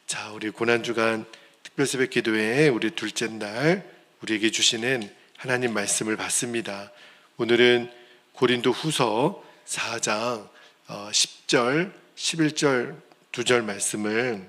자, 우리 고난주간 특별새벽 기도회의 우리 둘째 날 우리에게 주시는 하나님 말씀을 받습니다. 오늘은 고린도 후서 4장 10절, 11절 두 절 말씀을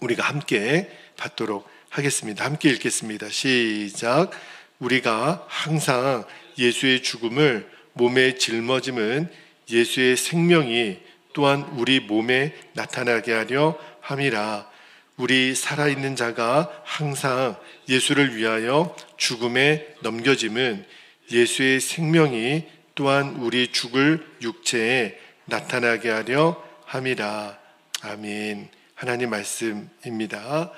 우리가 함께 받도록 하겠습니다. 함께 읽겠습니다. 시작. 우리가 항상 예수의 죽음을 몸에 짊어짐은 예수의 생명이 또한 우리 몸에 나타나게 하려 함이라. 우리 살아있는 자가 항상 예수를 위하여 죽음에 넘겨짐은 예수의 생명이 또한 우리 죽을 육체에 나타나게 하려 함이라. 아멘. 하나님 말씀입니다.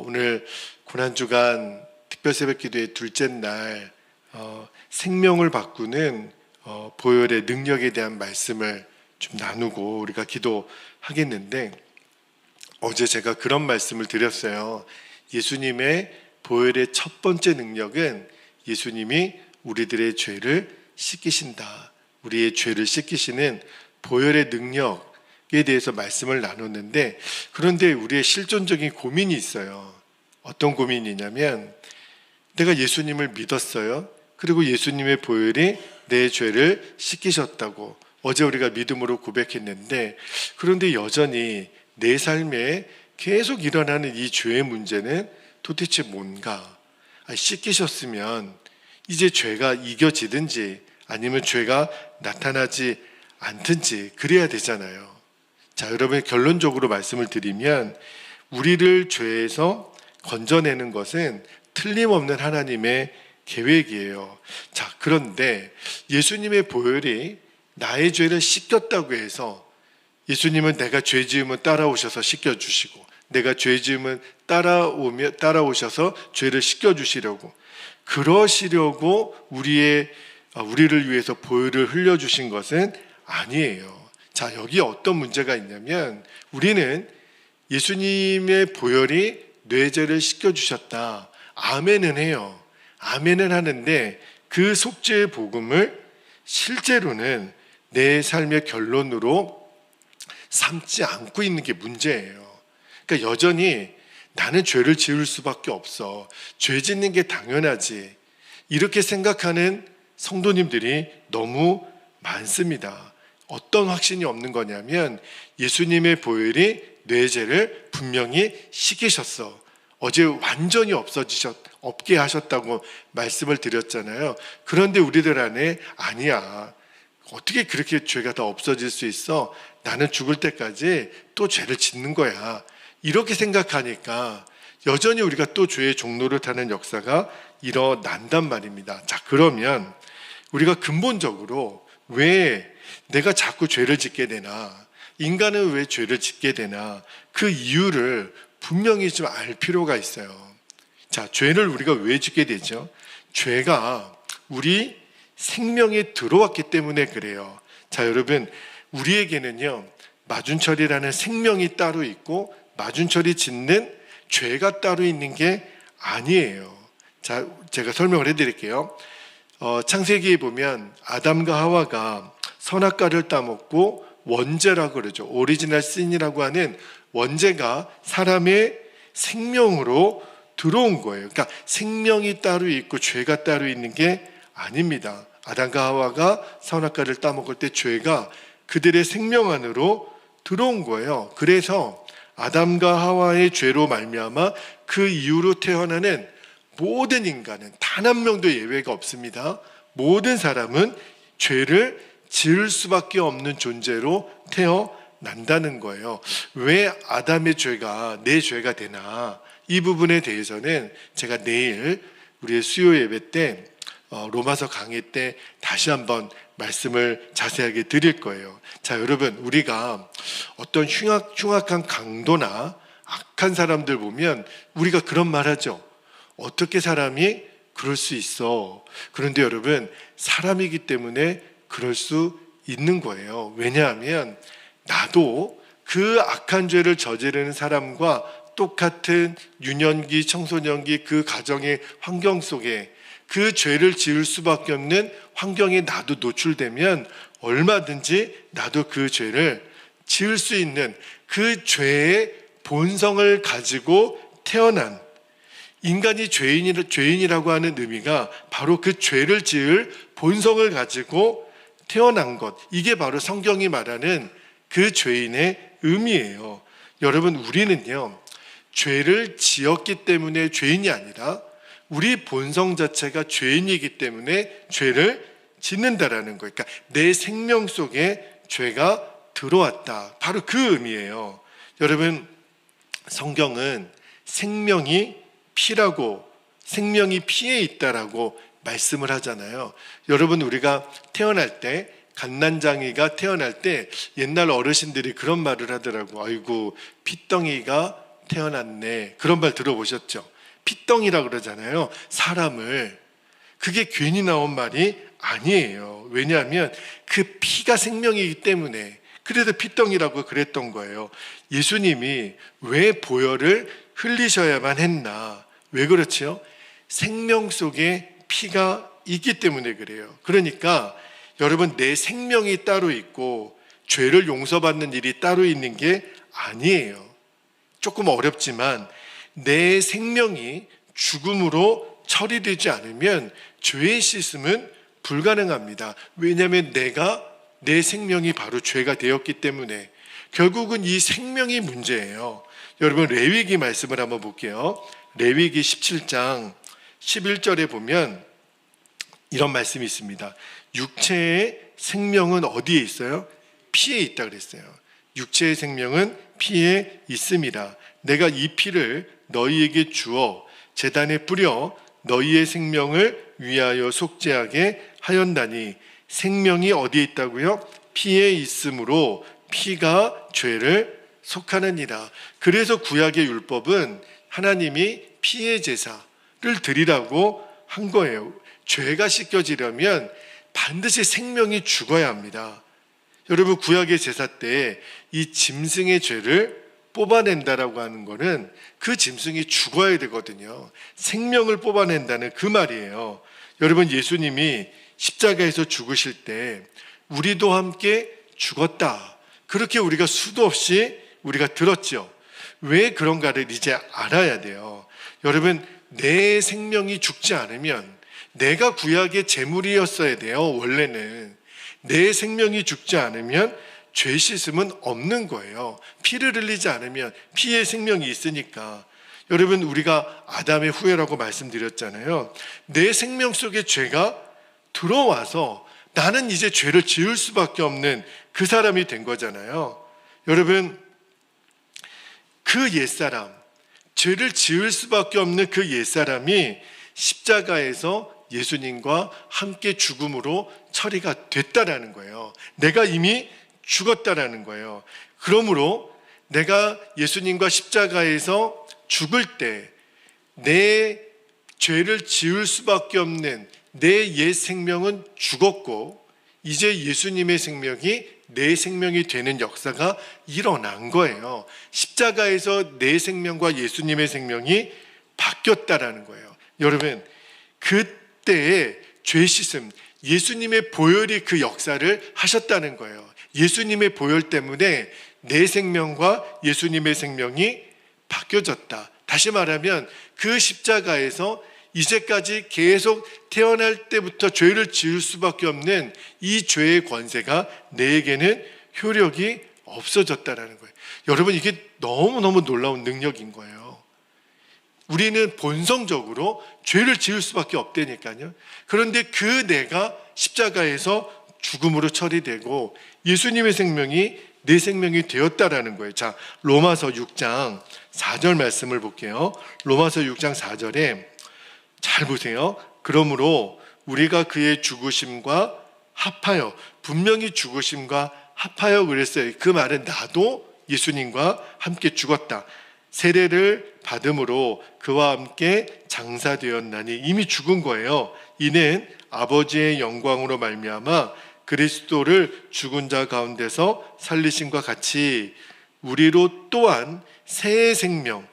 오늘 고난주간 특별새벽 기도의 둘째 날 생명을 바꾸는 보혈의 능력에 대한 말씀을 좀 나누고 우리가 기도하겠는데, 어제 제가 그런 말씀을 드렸어요. 예수님의 보혈의 첫 번째 능력은 예수님이 우리들의 죄를 씻기신다. 우리의 죄를 씻기시는 보혈의 능력에 대해서 말씀을 나눴는데, 그런데 우리의 실존적인 고민이 있어요. 어떤 고민이냐면, 내가 예수님을 믿었어요. 그리고 예수님의 보혈이 내 죄를 씻기셨다고 어제 우리가 믿음으로 고백했는데, 그런데 여전히 내 삶에 계속 일어나는 이 죄의 문제는 도대체 뭔가? 씻기셨으면 이제 죄가 이겨지든지 아니면 죄가 나타나지 않든지 그래야 되잖아요. 자, 여러분, 결론적으로 말씀을 드리면 우리를 죄에서 건져내는 것은 틀림없는 하나님의 계획이에요. 자, 그런데 예수님의 보혈이 나의 죄를 씻겼다고 해서 예수님은 내가 죄 지으면 따라오셔서 씻겨주시고, 내가 죄 지으면 따라오셔서 죄를 씻겨주시려고, 그러시려고 우리를 위해서 보혈을 흘려주신 것은 아니에요. 자, 여기 어떤 문제가 있냐면, 우리는 예수님의 보혈이 내 죄를 씻겨주셨다, 아멘은 해요. 아멘은 하는데 그 속죄의 복음을 실제로는 내 삶의 결론으로 삼지 않고 있는 게 문제예요. 그러니까 여전히 나는 죄를 지을 수밖에 없어, 죄 짓는 게 당연하지, 이렇게 생각하는 성도님들이 너무 많습니다. 어떤 확신이 없는 거냐면, 예수님의 보혈이 내 죄를 분명히 씻기셨어. 어제 완전히 없게 하셨다고 말씀을 드렸잖아요. 그런데 우리들 안에 아니야, 어떻게 그렇게 죄가 다 없어질 수 있어? 나는 죽을 때까지 또 죄를 짓는 거야, 이렇게 생각하니까 여전히 우리가 또 죄의 종로를 타는 역사가 일어난단 말입니다. 자, 그러면 우리가 근본적으로 왜 내가 자꾸 죄를 짓게 되나, 인간은 왜 죄를 짓게 되나, 그 이유를 분명히 좀 알 필요가 있어요. 자, 죄를 우리가 왜 짓게 되죠? 죄가 우리 생명에 들어왔기 때문에 그래요. 자, 여러분, 우리에게는요, 마준철이라는 생명이 따로 있고 마준철이 짓는 죄가 따로 있는 게 아니에요. 자, 제가 설명을 해드릴게요. 창세기에 보면 아담과 하와가 선악과를 따먹고 원죄라고 그러죠. 오리지널 신이라고 하는 원죄가 사람의 생명으로 들어온 거예요. 그러니까 생명이 따로 있고 죄가 따로 있는 게 아닙니다. 아담과 하와가 선악과를 따먹을 때 죄가 그들의 생명 안으로 들어온 거예요. 그래서 아담과 하와의 죄로 말미암아 그 이후로 태어나는 모든 인간은 단 한 명도 예외가 없습니다. 모든 사람은 죄를 지을 수밖에 없는 존재로 태어난다는 거예요. 왜 아담의 죄가 내 죄가 되나, 이 부분에 대해서는 제가 내일 우리의 수요 예배 때 로마서 강의 때 다시 한번 말씀을 자세하게 드릴 거예요. 자, 여러분, 우리가 어떤 흉악한 강도나 악한 사람들 보면 우리가 그런 말 하죠. 어떻게 사람이 그럴 수 있어? 그런데 여러분, 사람이기 때문에 그럴 수 있는 거예요. 왜냐하면 나도 그 악한 죄를 저지르는 사람과 똑같은 유년기, 청소년기 그 가정의 환경 속에 그 죄를 지을 수밖에 없는 환경에 나도 노출되면 얼마든지 나도 그 죄를 지을 수 있는 그 죄의 본성을 가지고 태어난 인간이 죄인이라고 하는 의미가 바로 그 죄를 지을 본성을 가지고 태어난 것. 이게 바로 성경이 말하는 그 죄인의 의미예요. 여러분, 우리는요, 죄를 지었기 때문에 죄인이 아니라 우리 본성 자체가 죄인이기 때문에 죄를 짓는다라는 거예요. 그러니까 내 생명 속에 죄가 들어왔다. 바로 그 의미예요. 여러분, 성경은 생명이 피라고, 생명이 피에 있다라고 말씀을 하잖아요. 여러분, 우리가 태어날 때, 갓난장이가 태어날 때 옛날 어르신들이 그런 말을 하더라고. 아이고, 핏덩이가 태어났네. 그런 말 들어보셨죠? 핏덩이라 그러잖아요, 사람을. 그게 괜히 나온 말이 아니에요. 왜냐하면 그 피가 생명이기 때문에. 그래서 핏덩이라고 그랬던 거예요. 예수님이 왜 보혈을 흘리셔야만 했나? 왜 그렇죠? 생명 속에 피가 있기 때문에 그래요. 그러니까 여러분, 내 생명이 따로 있고 죄를 용서받는 일이 따로 있는 게 아니에요. 조금 어렵지만 내 생명이 죽음으로 처리되지 않으면 죄의 씻음은 불가능합니다. 왜냐하면 내 생명이 바로 죄가 되었기 때문에. 결국은 이 생명이 문제예요. 여러분, 레위기 말씀을 한번 볼게요. 레위기 17장 11절에 보면 이런 말씀이 있습니다. 육체의 생명은 어디에 있어요? 피에 있다 그랬어요. 육체의 생명은 피에 있습니다. 내가 이 피를 너희에게 주어 제단에 뿌려 너희의 생명을 위하여 속죄하게 하였나니, 생명이 어디에 있다고요? 피에 있으므로 피가 죄를 속하느니라. 그래서 구약의 율법은 하나님이 피의 제사를 드리라고 한 거예요. 죄가 씻겨지려면 반드시 생명이 죽어야 합니다. 여러분, 구약의 제사 때 이 짐승의 죄를 뽑아낸다라고 하는 거는 그 짐승이 죽어야 되거든요. 생명을 뽑아낸다는 그 말이에요. 여러분, 예수님이 십자가에서 죽으실 때 우리도 함께 죽었다. 그렇게 우리가 수도 없이 우리가 들었죠. 왜 그런가를 이제 알아야 돼요. 여러분, 내 생명이 죽지 않으면, 내가 구약의 제물이었어야 돼요. 원래는 내 생명이 죽지 않으면 죄 씻음은 없는 거예요. 피를 흘리지 않으면, 피의 생명이 있으니까. 여러분, 우리가 아담의 후예라고 말씀드렸잖아요. 내 생명 속에 죄가 들어와서 나는 이제 죄를 지을 수밖에 없는 그 사람이 된 거잖아요. 여러분, 그 옛사람, 죄를 지을 수밖에 없는 그 옛사람이 십자가에서 예수님과 함께 죽음으로 처리가 됐다라는 거예요. 내가 이미 죽었다라는 거예요. 그러므로 내가 예수님과 십자가에서 죽을 때 내 죄를 지을 수밖에 없는 내 옛 생명은 죽었고, 이제 예수님의 생명이 내 생명이 되는 역사가 일어난 거예요. 십자가에서 내 생명과 예수님의 생명이 바뀌었다라는 거예요. 여러분, 그때의 죄 씻음, 예수님의 보혈이 그 역사를 하셨다는 거예요. 예수님의 보혈 때문에 내 생명과 예수님의 생명이 바뀌어졌다. 다시 말하면 그 십자가에서 이제까지 계속 태어날 때부터 죄를 지을 수밖에 없는 이 죄의 권세가 내게는 효력이 없어졌다라는 거예요. 여러분, 이게 너무너무 놀라운 능력인 거예요. 우리는 본성적으로 죄를 지을 수밖에 없다니까요. 그런데 그 내가 십자가에서 죽음으로 처리되고 예수님의 생명이 내 생명이 되었다라는 거예요. 자, 로마서 6장 4절 말씀을 볼게요. 로마서 6장 4절에 잘 보세요. 그러므로 우리가 그의 죽으심과 합하여, 분명히 죽으심과 합하여 그랬어요. 그 말은 나도 예수님과 함께 죽었다. 세례를 받음으로 그와 함께 장사되었나니, 이미 죽은 거예요. 이는 아버지의 영광으로 말미암아 그리스도를 죽은 자 가운데서 살리심과 같이 우리로 또한 새 생명,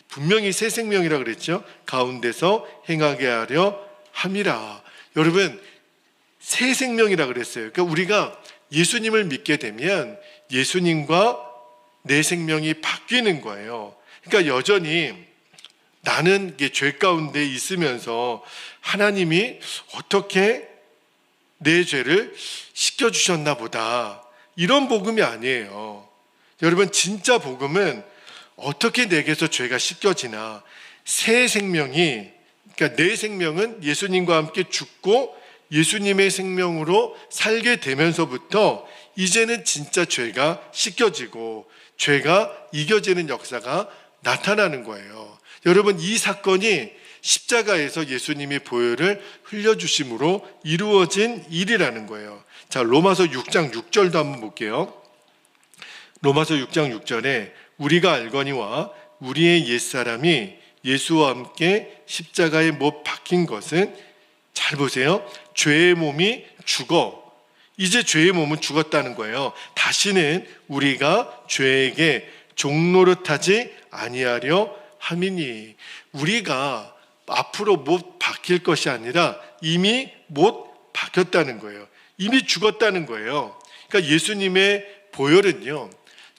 분명히 새 생명이라 그랬죠, 가운데서 행하게 하려 함이라. 여러분, 새 생명이라 그랬어요. 그러니까 우리가 예수님을 믿게 되면 예수님과 내 생명이 바뀌는 거예요. 그러니까 여전히 나는 죄 가운데 있으면서 하나님이 어떻게 내 죄를 씻겨주셨나 보다, 이런 복음이 아니에요. 여러분, 진짜 복음은 어떻게 내게서 죄가 씻겨지나, 새 생명이, 그러니까 내 생명은 예수님과 함께 죽고 예수님의 생명으로 살게 되면서부터 이제는 진짜 죄가 씻겨지고 죄가 이겨지는 역사가 나타나는 거예요. 여러분, 이 사건이 십자가에서 예수님이 보혈을 흘려주심으로 이루어진 일이라는 거예요. 자, 로마서 6장 6절도 한번 볼게요. 로마서 6장 6절에 우리가 알거니와 우리의 옛사람이 예수와 함께 십자가에 못 박힌 것은, 잘 보세요, 죄의 몸이 죽어, 이제 죄의 몸은 죽었다는 거예요. 다시는 우리가 죄에게 종노릇하지 아니하려 함이니, 우리가 앞으로 못 박힐 것이 아니라 이미 못 박혔다는 거예요. 이미 죽었다는 거예요. 그러니까 예수님의 보혈은요,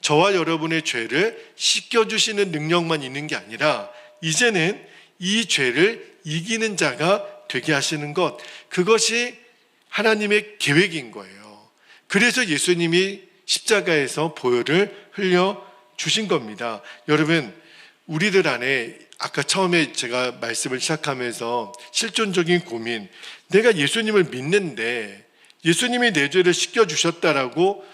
저와 여러분의 죄를 씻겨주시는 능력만 있는 게 아니라 이제는 이 죄를 이기는 자가 되게 하시는 것, 그것이 하나님의 계획인 거예요. 그래서 예수님이 십자가에서 보혈을 흘려주신 겁니다. 여러분, 우리들 안에 아까 처음에 제가 말씀을 시작하면서 실존적인 고민, 내가 예수님을 믿는데, 예수님이 내 죄를 씻겨주셨다라고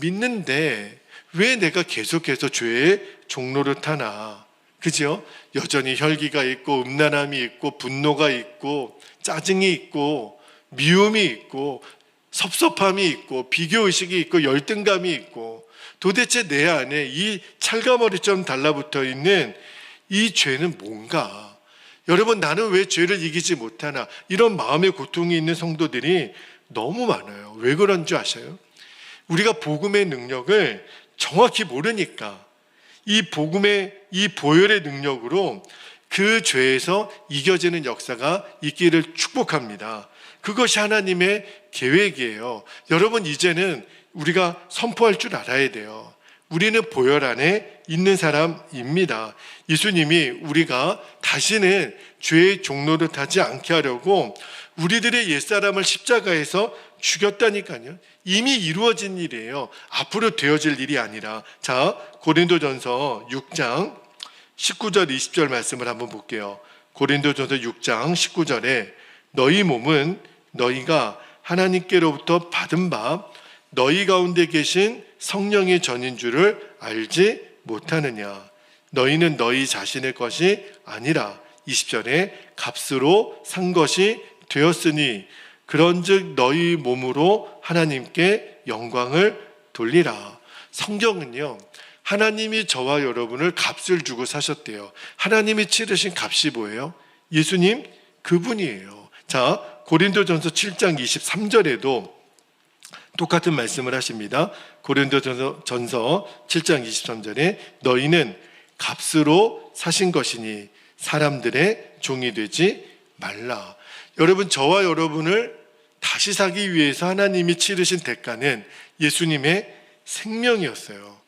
믿는데 왜 내가 계속해서 죄의 종노릇하나, 그죠? 여전히 혈기가 있고 음란함이 있고 분노가 있고 짜증이 있고 미움이 있고 섭섭함이 있고 비교의식이 있고 열등감이 있고, 도대체 내 안에 이 찰가머리처럼 달라붙어 있는 이 죄는 뭔가? 여러분, 나는 왜 죄를 이기지 못하나, 이런 마음의 고통이 있는 성도들이 너무 많아요. 왜 그런 줄 아셔요? 우리가 복음의 능력을 정확히 모르니까 이 복음의, 이 보혈의 능력으로 그 죄에서 이겨지는 역사가 있기를 축복합니다. 그것이 하나님의 계획이에요. 여러분, 이제는 우리가 선포할 줄 알아야 돼요. 우리는 보혈 안에 있는 사람입니다. 예수님이 우리가 다시는 죄의 종노릇하지 않게 하려고 우리들의 옛사람을 십자가에서 죽였다니까요. 이미 이루어진 일이에요. 앞으로 되어질 일이 아니라. 자, 고린도전서 6장 19절 20절 말씀을 한번 볼게요. 고린도전서 6장 19절에 너희 몸은 너희가 하나님께로부터 받은 바 너희 가운데 계신 성령의 전인 줄을 알지 못하느냐. 너희는 너희 자신의 것이 아니라 20절에 값으로 산 것이 되었으니 그런즉 너희 몸으로 하나님께 영광을 돌리라. 성경은요, 하나님이 저와 여러분을 값을 주고 사셨대요. 하나님이 치르신 값이 뭐예요? 예수님 그분이에요. 자, 고린도전서 7장 23절에도 똑같은 말씀을 하십니다. 고린도전서 7장 23절에 너희는 값으로 사신 것이니 사람들의 종이 되지 말라. 여러분, 저와 여러분을 다시 사기 위해서 하나님이 치르신 대가는 예수님의 생명이었어요.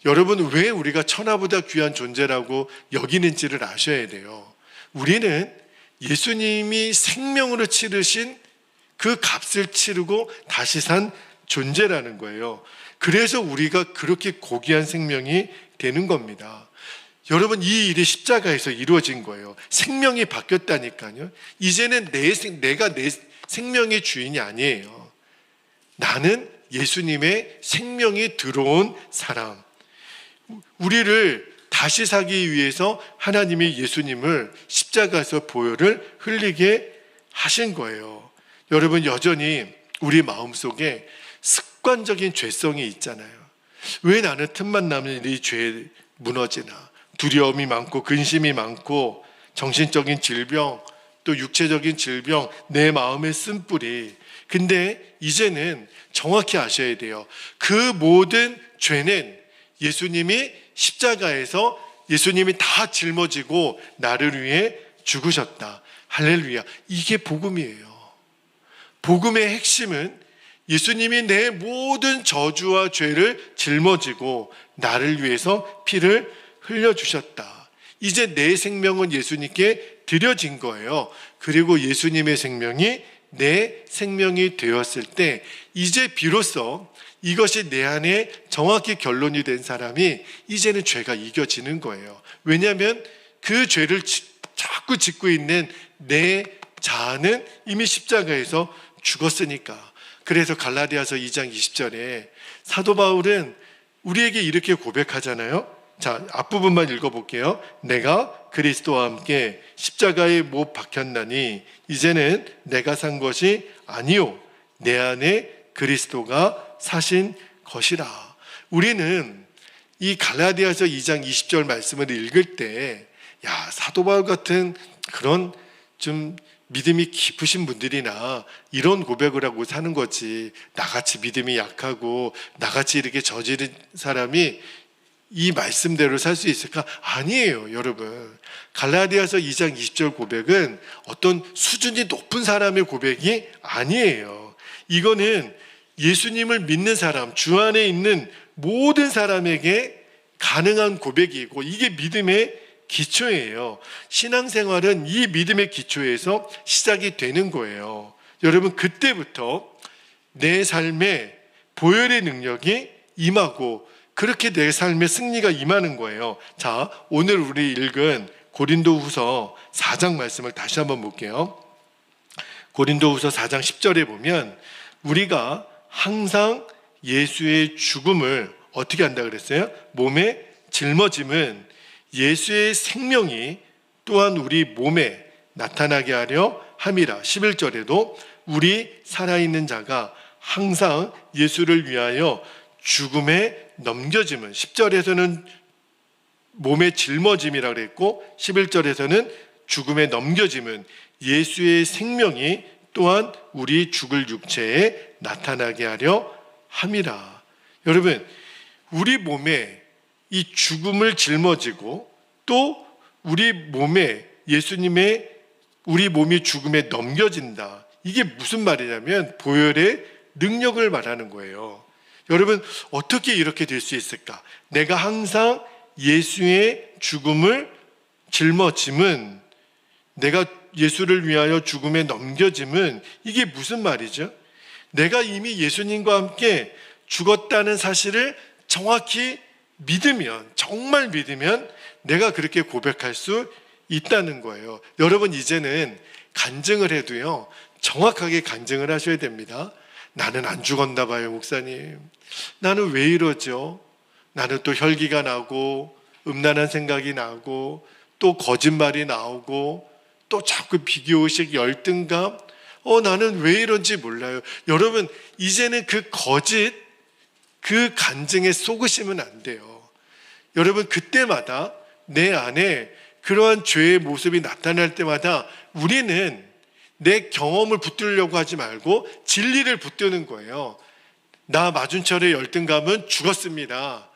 여러분, 왜 우리가 천하보다 귀한 존재라고 여기는지를 아셔야 돼요. 우리는 예수님이 생명으로 치르신 그 값을 치르고 다시 산 존재라는 거예요. 그래서 우리가 그렇게 고귀한 생명이 되는 겁니다. 여러분, 이 일이 십자가에서 이루어진 거예요. 생명이 바뀌었다니까요. 이제는 내가 내 생명의 주인이 아니에요. 나는 예수님의 생명이 들어온 사람. 우리를 다시 사기 위해서 하나님이 예수님을 십자가에서 보혈을 흘리게 하신 거예요. 여러분, 여전히 우리 마음속에 습관적인 죄성이 있잖아요. 왜 나는 틈만 나면 이 죄에 무너지나. 두려움이 많고 근심이 많고 정신적인 질병, 또 육체적인 질병, 내 마음의 쓴뿌리. 근데 이제는 정확히 아셔야 돼요. 그 모든 죄는 예수님이 십자가에서 예수님이 다 짊어지고 나를 위해 죽으셨다. 할렐루야. 이게 복음이에요. 복음의 핵심은 예수님이 내 모든 저주와 죄를 짊어지고 나를 위해서 피를 흘려주셨다. 이제 내 생명은 예수님께 드려진 거예요. 그리고 예수님의 생명이 내 생명이 되었을 때 이제 비로소 이것이 내 안에 정확히 결론이 된 사람이 이제는 죄가 이겨지는 거예요. 왜냐하면 그 죄를 자꾸 짓고 있는 내 자아는 이미 십자가에서 죽었으니까. 그래서 갈라디아서 2장 20절에 사도 바울은 우리에게 이렇게 고백하잖아요. 자, 앞부분만 읽어볼게요. 내가 그리스도와 함께 십자가에 못 박혔나니 이제는 내가 산 것이 아니요 내 안에 그리스도가 사신 것이라. 우리는 이 갈라디아서 2장 20절 말씀을 읽을 때 사도 바울 같은 그런 좀 믿음이 깊으신 분들이나 이런 고백을 하고 사는 거지, 나같이 믿음이 약하고 나같이 이렇게 저지른 사람이 이 말씀대로 살 수 있을까? 아니에요, 여러분. 갈라디아서 2장 20절 고백은 어떤 수준이 높은 사람의 고백이 아니에요. 이거는 예수님을 믿는 사람, 주 안에 있는 모든 사람에게 가능한 고백이고 이게 믿음의 기초예요. 신앙생활은 이 믿음의 기초에서 시작이 되는 거예요. 여러분, 그때부터 내 삶에 보혈의 능력이 임하고 그렇게 내 삶의 승리가 임하는 거예요. 자, 오늘 우리 읽은 고린도후서 4장 말씀을 다시 한번 볼게요. 고린도후서 4장 10절에 보면 우리가 항상 예수의 죽음을 어떻게 한다 그랬어요? 몸에 짊어짐은 예수의 생명이 또한 우리 몸에 나타나게 하려 함이라. 11절에도 우리 살아있는 자가 항상 예수를 위하여 죽음에 넘겨짐은, 10절에서는 몸에 짊어짐이라고 그랬고 11절에서는 죽음에 넘겨짐은 예수의 생명이 또한 우리 죽을 육체에 나타나게 하려 함이라. 여러분, 우리 몸에 이 죽음을 짊어지고 또 우리 몸에 예수님의 우리 몸이 죽음에 넘겨진다. 이게 무슨 말이냐면 보혈의 능력을 말하는 거예요. 여러분, 어떻게 이렇게 될 수 있을까? 내가 항상 예수의 죽음을 짊어짐은, 내가 예수를 위하여 죽음에 넘겨짐은 이게 무슨 말이죠? 내가 이미 예수님과 함께 죽었다는 사실을 정확히 믿으면, 정말 믿으면 내가 그렇게 고백할 수 있다는 거예요. 여러분, 이제는 간증을 해도요, 정확하게 간증을 하셔야 됩니다. 나는 안 죽었나 봐요, 목사님. 나는 왜 이러죠? 나는 또 혈기가 나고 음란한 생각이 나고 또 거짓말이 나오고 또 자꾸 비교의식, 열등감. 나는 왜 이런지 몰라요. 여러분, 이제는 그 거짓, 그 간증에 속으시면 안 돼요. 여러분, 그때마다 내 안에 그러한 죄의 모습이 나타날 때마다 우리는 내 경험을 붙들려고 하지 말고 진리를 붙드는 거예요. 나 마준철의 열등감은 죽었습니다.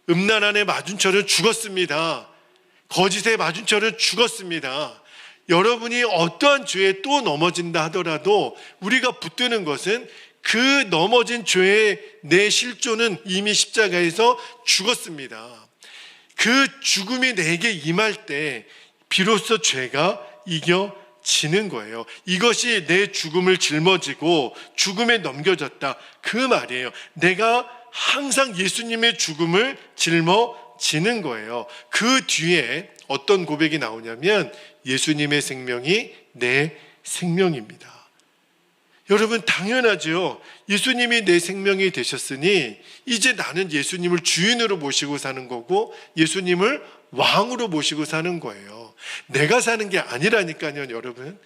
음란한의 마준철은 죽었습니다. 거짓의 마준철은 죽었습니다. 여러분이 어떠한 죄에 또 넘어진다 하더라도 우리가 붙드는 것은 그 넘어진 죄의 내 실존은 이미 십자가에서 죽었습니다. 그 죽음이 내게 임할 때 비로소 죄가 이겨지는 거예요. 이것이 내 죽음을 짊어지고 죽음에 넘겨졌다, 그 말이에요. 내가 항상 예수님의 죽음을 짊어지는 거예요. 그 뒤에 어떤 고백이 나오냐면 예수님의 생명이 내 생명입니다. 여러분, 당연하죠. 예수님이 내 생명이 되셨으니 이제 나는 예수님을 주인으로 모시고 사는 거고 예수님을 왕으로 모시고 사는 거예요. 내가 사는 게 아니라니까요, 여러분.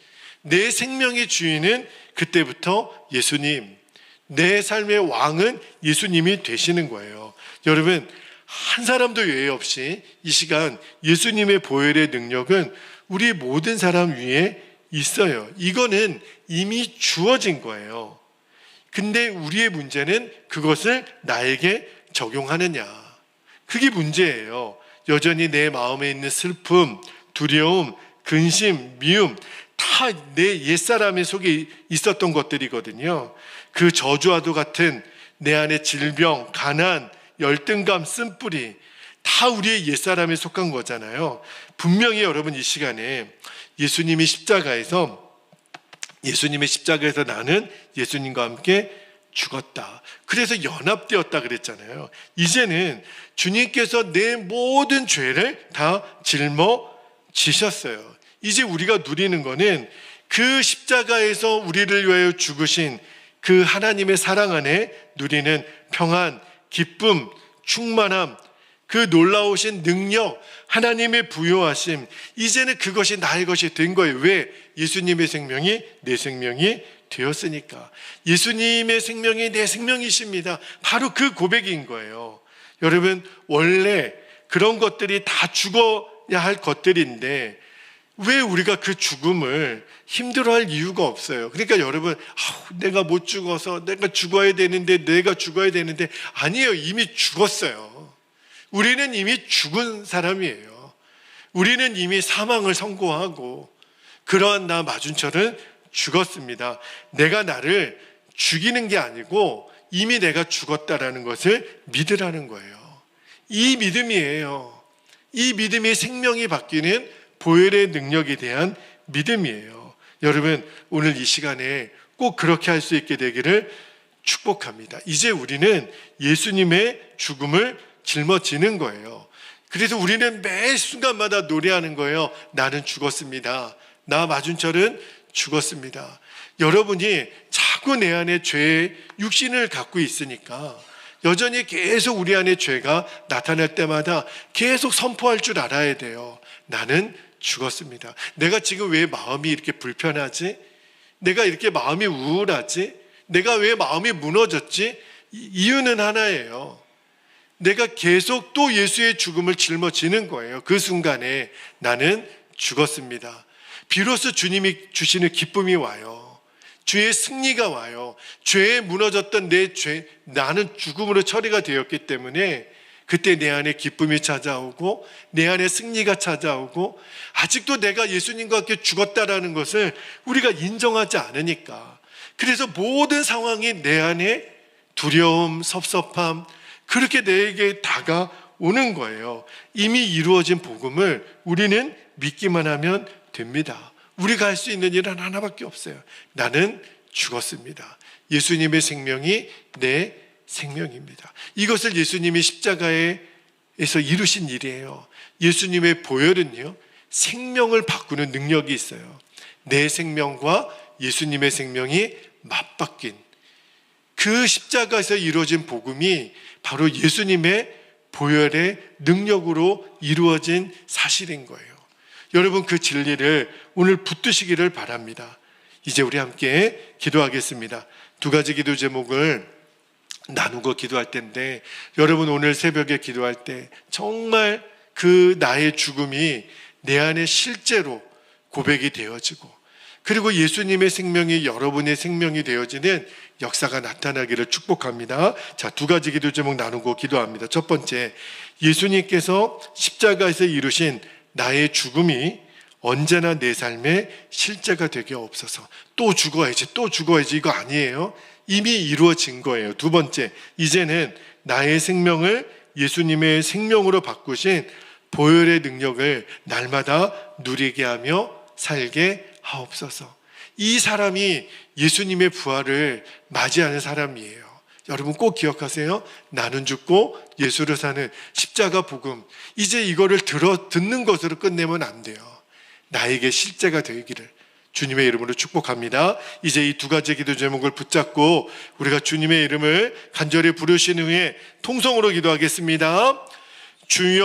내 생명의 주인은 그때부터 예수님, 내 삶의 왕은 예수님이 되시는 거예요. 여러분, 한 사람도 예외 없이 이 시간 예수님의 보혈의 능력은 우리 모든 사람 위에 있어요. 이거는 이미 주어진 거예요. 근데 우리의 문제는 그것을 나에게 적용하느냐. 그게 문제예요. 여전히 내 마음에 있는 슬픔, 두려움, 근심, 미움 다 내 옛사람의 속에 있었던 것들이거든요. 그 저주와도 같은 내 안의 질병, 가난, 열등감, 쓴뿌리 다 우리의 옛사람에 속한 거잖아요. 분명히 여러분 이 시간에 예수님의 십자가에서 나는 예수님과 함께 죽었다. 그래서 연합되었다 그랬잖아요. 이제는 주님께서 내 모든 죄를 다 짊어지셨어요. 이제 우리가 누리는 거는 그 십자가에서 우리를 위하여 죽으신 그 하나님의 사랑 안에 누리는 평안, 기쁨, 충만함, 그 놀라우신 능력, 하나님의 부요하심, 이제는 그것이 나의 것이 된 거예요. 왜? 예수님의 생명이 내 생명이 되었으니까. 예수님의 생명이 내 생명이십니다. 바로 그 고백인 거예요. 여러분, 원래 그런 것들이 다 죽어야 할 것들인데 왜 우리가 그 죽음을 힘들어할 이유가 없어요. 그러니까 여러분, 내가 못 죽어서 내가 죽어야 되는데 아니에요. 이미 죽었어요. 우리는 이미 죽은 사람이에요. 우리는 이미 사망을 선고하고 그러한 나 마준철은 죽었습니다. 내가 나를 죽이는 게 아니고 이미 내가 죽었다라는 것을 믿으라는 거예요. 이 믿음이에요. 이 믿음이 생명이 바뀌는 보혈의 능력에 대한 믿음이에요. 여러분, 오늘 이 시간에 꼭 그렇게 할 수 있게 되기를 축복합니다. 이제 우리는 예수님의 죽음을 짊어지는 거예요. 그래서 우리는 매 순간마다 노래하는 거예요. 나는 죽었습니다. 나 마준철은 죽었습니다. 여러분이 자꾸 내 안에 죄의 육신을 갖고 있으니까 여전히 계속 우리 안에 죄가 나타날 때마다 계속 선포할 줄 알아야 돼요. 나는 죽었습니다. 내가 지금 왜 마음이 이렇게 불편하지? 내가 이렇게 마음이 우울하지? 내가 왜 마음이 무너졌지? 이유는 하나예요. 내가 계속 또 예수의 죽음을 짊어지는 거예요. 그 순간에 나는 죽었습니다. 비로소 주님이 주시는 기쁨이 와요. 주의 승리가 와요. 죄에 무너졌던 내 죄, 나는 죽음으로 처리가 되었기 때문에 그때 내 안에 기쁨이 찾아오고 내 안에 승리가 찾아오고 아직도 내가 예수님과 함께 죽었다라는 것을 우리가 인정하지 않으니까 그래서 모든 상황이 내 안에 두려움, 섭섭함 그렇게 내게 다가오는 거예요. 이미 이루어진 복음을 우리는 믿기만 하면 됩니다. 우리가 할 수 있는 일은 하나밖에 없어요. 나는 죽었습니다. 예수님의 생명이 내 생명입니다. 이것을 예수님이 십자가에서 이루신 일이에요. 예수님의 보혈은요, 생명을 바꾸는 능력이 있어요. 내 생명과 예수님의 생명이 맞바뀐 그 십자가에서 이루어진 복음이 바로 예수님의 보혈의 능력으로 이루어진 사실인 거예요. 여러분, 그 진리를 오늘 붙드시기를 바랍니다. 이제 우리 함께 기도하겠습니다. 두 가지 기도 제목을 나누고 기도할 텐데 여러분 오늘 새벽에 기도할 때 정말 그 나의 죽음이 내 안에 실제로 고백이 되어지고 그리고 예수님의 생명이 여러분의 생명이 되어지는 역사가 나타나기를 축복합니다. 자, 두 가지 기도 제목 나누고 기도합니다. 첫 번째, 예수님께서 십자가에서 이루신 나의 죽음이 언제나 내 삶의 실제가 되게 없어서 또 죽어야지 이거 아니에요. 이미 이루어진 거예요. 두 번째, 이제는 나의 생명을 예수님의 생명으로 바꾸신 보혈의 능력을 날마다 누리게 하며 살게 하옵소서. 이 사람이 예수님의 부활을 맞이하는 사람이에요. 여러분 꼭 기억하세요. 나는 죽고 예수를 사는 십자가 복음. 이제 이거를 듣는 것으로 끝내면 안 돼요. 나에게 실제가 되기를 주님의 이름으로 축복합니다. 이제 이 두 가지 기도 제목을 붙잡고 우리가 주님의 이름을 간절히 부르신 후에 통성으로 기도하겠습니다. 주여